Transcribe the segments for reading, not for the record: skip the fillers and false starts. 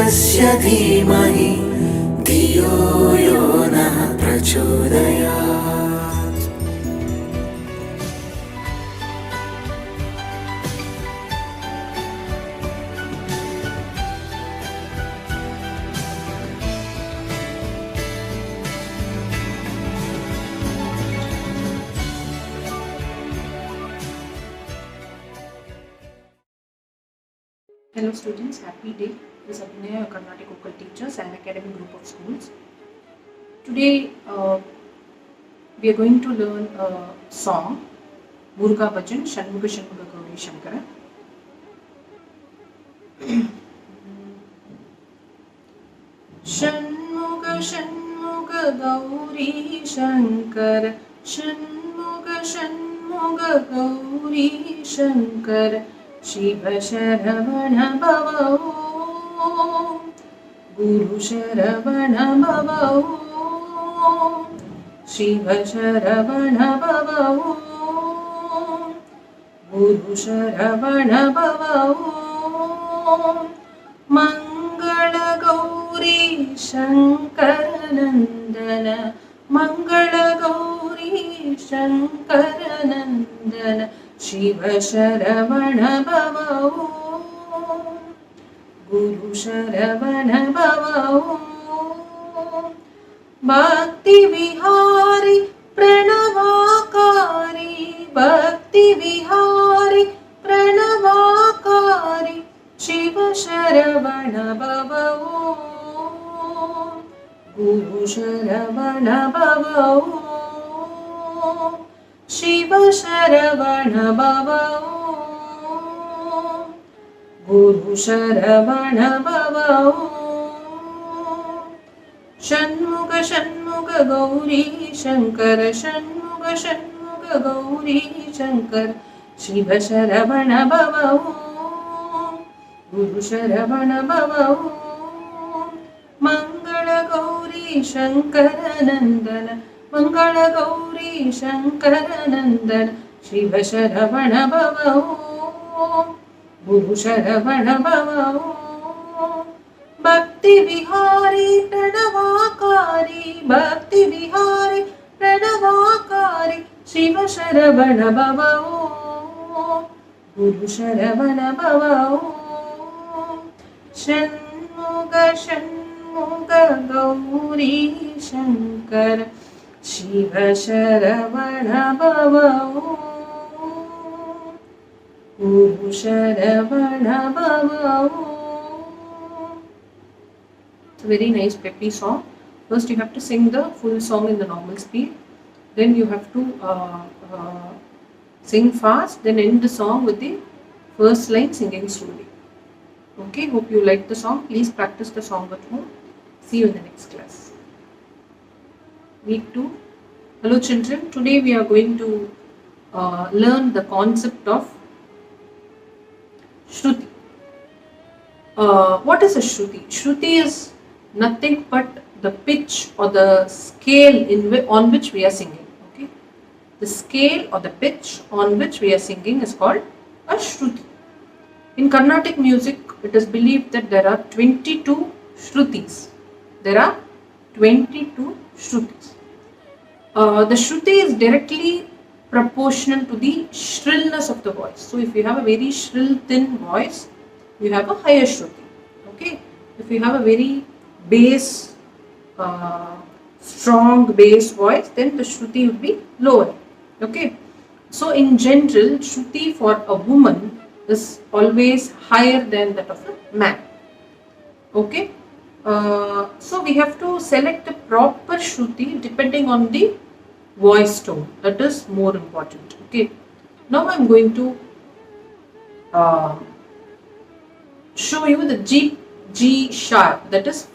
तस्य धीमहि धियो यो नः प्रचोदयात्। Hello students, happy day. This is Abhinaya, your Carnatic vocal teachers and academic group of schools. Today we are going to learn a song, Muruga Bhajan, Shanmuga Shanmuga Gauri Shankara. Shanmuga Shanmuga Gauri Shankara, Shanmuga Shanmuga Gauri Shankara, Shiva Sharavana Bhava Om, Guru Sharavana Bhava Om, Shiva Sharavana Bhava Om, Guru Sharavana Bhava Om, Mangala Gauri Shankara Nandana, Mangala Gauri Shankara Nandana, Shiva Sharavana Bhava Om, Guru Sharavana Bhava Om, Bhakti Vihari Pranavakari, Bhakti Vihari Pranavakari, Shiva Sharavana Bhava Om, Guru Sharavana Bhava Om, Shiva Sharavana Bhava Om, Guru Sharavana Bhava Om, Shanmuga Shanmuga Gauri Shankara, Shanmuga Shanmuga Gauri Shankara, Shiva Sharavana Bhava Om, Guru Sharavana Bhava Om, Mangala Gauri Shankara Nandana, Mangala Gauri Shankara Nandana, Shiva Sharavana Bhava Om, Guru Sharavana Bhava Om, Bhakti Vihari Pranavakari, Bhakti Vihari Pranavakari, Shiva Sharavana Bhava Om, Guru Sharavana Bhava Om, Shanmuga Shanmuga Gauri Shankara, Shiva Sharavana Bhava Om, Guru Sharavana Bhava Om. It's a very nice peppy song. First you have to sing the full song in the normal speed. Then you have to sing fast. Then end the song with the first line singing slowly. Okay, hope you like the song. Please practice the song at home. See you in the next class. Week 2. Hello children. Today we are going to learn the concept of Shruti. What is a Shruti? Shruti is nothing but the pitch or the scale on which we are singing. Okay, the scale or the pitch on which we are singing is called a Shruti. In Carnatic music, it is believed that there are 22 Shrutis. There are 22 Shrutis. The Shruti is directly proportional to the shrillness of the voice. So if you have a very shrill, thin voice, you have a higher Shruti. Okay, if you have a very bass, strong bass voice, then the Shruti would be lower. Okay, so in general, Shruti for a woman is always higher than that of a man. Okay, so we have to select a proper Shruti depending on the voice tone. That is more important. Okay, now I am going to show you the G sharp, that is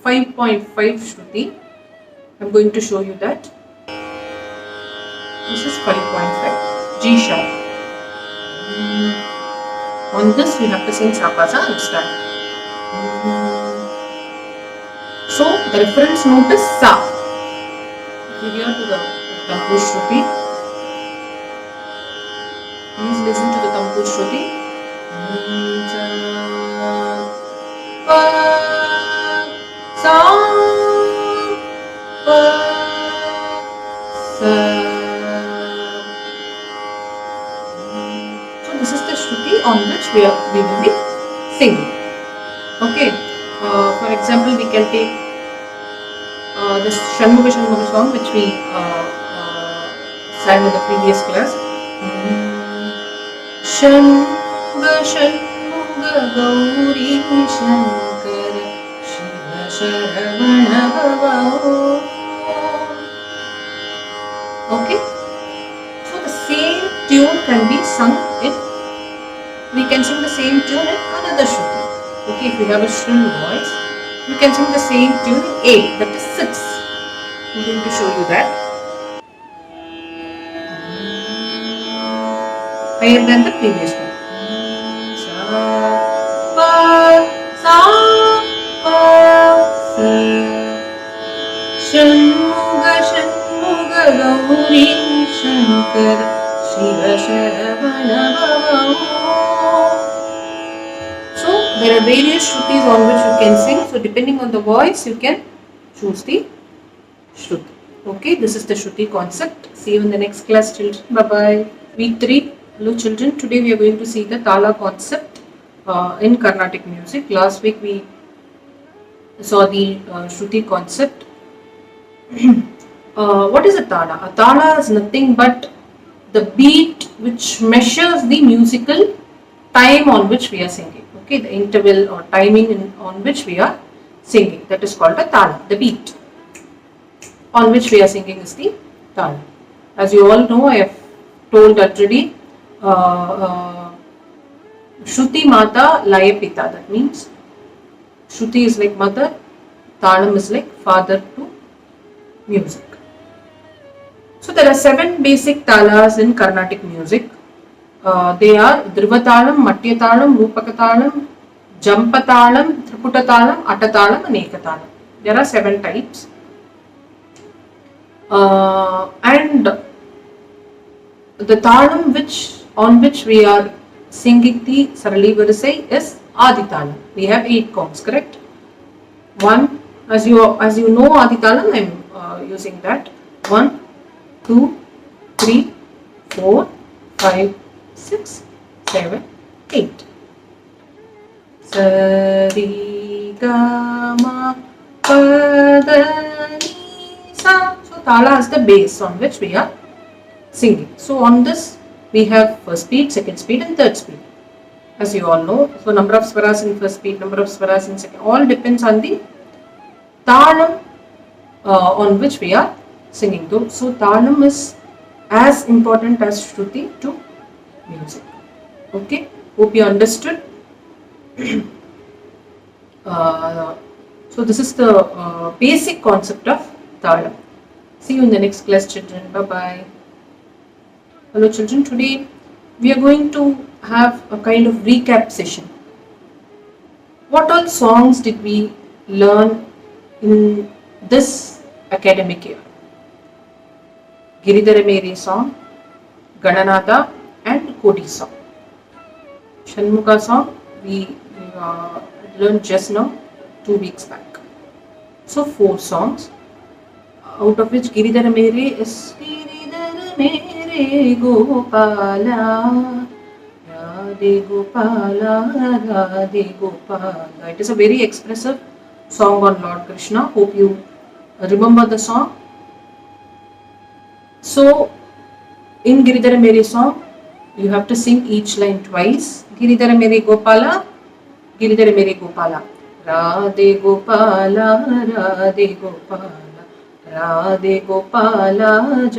5.5 Shruti. I am going to show you that. This is 5.5 G sharp. On this we have to sing Sapasa and start. So the reference note is Sa. If you hear to the Tampu Shruti, please listen to the Tampu Shruti. which we will be singing. Okay. For example, we can take this Shanmuga Shanmuga song which we sang in the previous class. Shanmuga Shanmuga Gauri Shankara Shiva Sharavana Bhava. Okay. So the same tune can be sung in, we can sing the same tune in another Shruti. Okay, if you have a shrill voice, you can sing the same tune in 8, that is 6. I'm going to show you that. Higher than the previous one. Sa, pa, sa, pa, sa. Shanmuga Shanmuga Gauri Shankara Shiva Sharavana Bhava. So there are various Shrutis on which you can sing. So depending on the voice, you can choose the Shruti. Okay, this is the Shruti concept. See you in the next class, children. Bye bye. Week 3. Hello children. Today we are going to see the Tala concept in Carnatic music. Last week we saw the Shruti concept. What is a Tala? A Tala is nothing but the beat which measures the musical time on which we are singing. Okay, the interval or timing on which we are singing, that is called a Tala. The beat on which we are singing is the Tala. As you all know, I have told already, Shruti Mata Laya Pita, that means Shruti is like mother, Talam is like father to music. So there are 7 basic talas in Carnatic music. They are Dhruvatalam, Mathyatalam, Rupakatalam, Jampatalam, Triputatalam, Atatalam and Ekatalam. There are 7 types. And the talam on which we are singing the Sarali Varisai is Aditalam. We have 8 counts, correct? 1, as you know Aditalam, I am using that. 1, 2, 3, 4, 5, 6, 7, 8. Sari Gama Pada Ni Sa. So Tala is the base on which we are singing. So on this we have first beat, second beat and third beat. As you all know, so number of swaras in first beat, number of swaras in second, all depends on the Talam on which we are singing. So Talam is as important as Shruti to music. Okay, hope you understood. So this is the basic concept of Talam. See you in the next class, children. Bye bye. Hello children, today we are going to have a kind of recap session. What all songs did we learn in this academic year? Giridhara Mere song, Gananada and Kodi song. Shanmuga song we learned just now 2 weeks back. So 4 songs, out of which Giridhara Mere is Giridhara Mere Gopala Radhe Gopala Radhe Gopala. It is a very expressive song on Lord Krishna. Hope you remember the song. So in Giridhara Mere song, you have to sing each line twice. Giridhara Mere Gopala, Giridhara Mere Gopala, Radhe Gopala, Radhe Gopala, Radhe Gopala,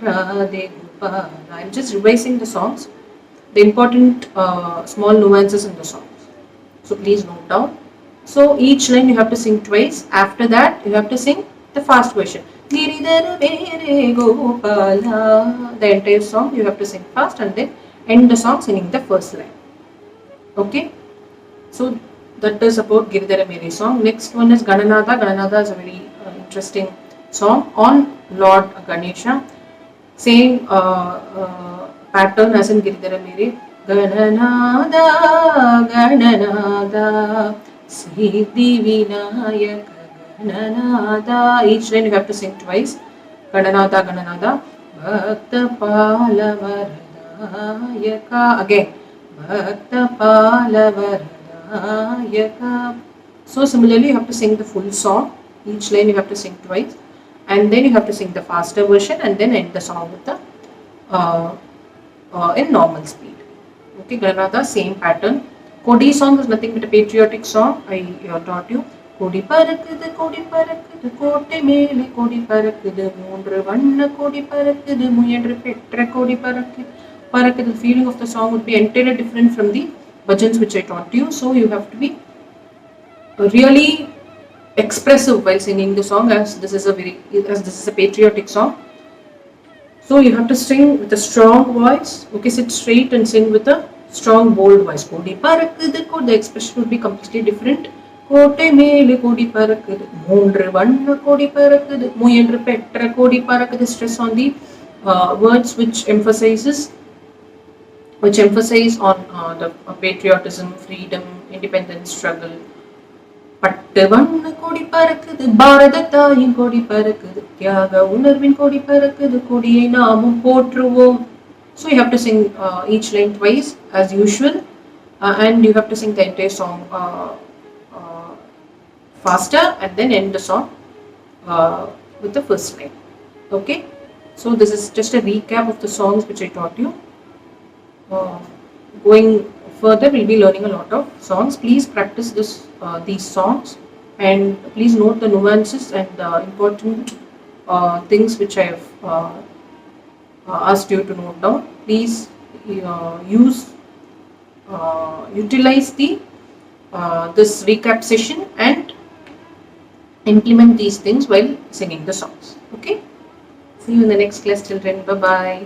Radhe Gopala. I am just revising the songs, the important small nuances in the songs. So please note down. So each line you have to sing twice. After that, you have to sing the fast version. Giridhara Mere Gopala. The entire song you have to sing fast and then end the song singing the first line. Okay. So that is about Giridhara Mere song. Next one is Gananada. Gananada is a very interesting song on Lord Ganesha. Same pattern as in Giridhara Mere. Gananada, Gananada, Siddhi Vinayaka Gananada. Each line you have to sing twice. Gananada, Gananada, Bhakta Pala Varadayaka. Again, Bhaktapalavarayaka. So similarly, you have to sing the full song. Each line you have to sing twice, and then you have to sing the faster version, and then end the song with the uh, in normal speed. Okay, Granada, same pattern. Kodi song is nothing but a patriotic song. I taught you. Kodi parakkudu, kotte mele kodi parakkudu, moondru vanna kodi parakkudu, muyendru petra kodi parakkudu. Parakkudu, the feeling of the song would be entirely different from the bhajans which I taught you. So you have to be really expressive while singing the song, as this is a patriotic song. So you have to sing with a strong voice. Okay, sit straight and sing with a strong, bold voice. Kodi parakkudu, the expression would be completely different. Kote mele kodi parakkudu, moondru vanna kodi parakkudu, muyendru petra kodi parakkudu. Stress on the words which emphasize on the patriotism, freedom, independence struggle. பட்டு வண்ண கொடி பறக்குது பாரத தாயின் கொடி பறக்குது தியாக உணர்வின் கொடி பறக்குது கொடியை நாமும் போற்றுவோம். So you have to sing each line twice as usual, and you have to sing the entire song faster, and then end the song with the first line. Okay, so this is just a recap of the songs which I taught you. Going further, we'll be learning a lot of songs. Please practice these songs, and please note the nuances and the important things which I have asked you to note down. Please utilize this recap session and implement these things while singing the songs. Okay, see you in the next class, children. Bye bye.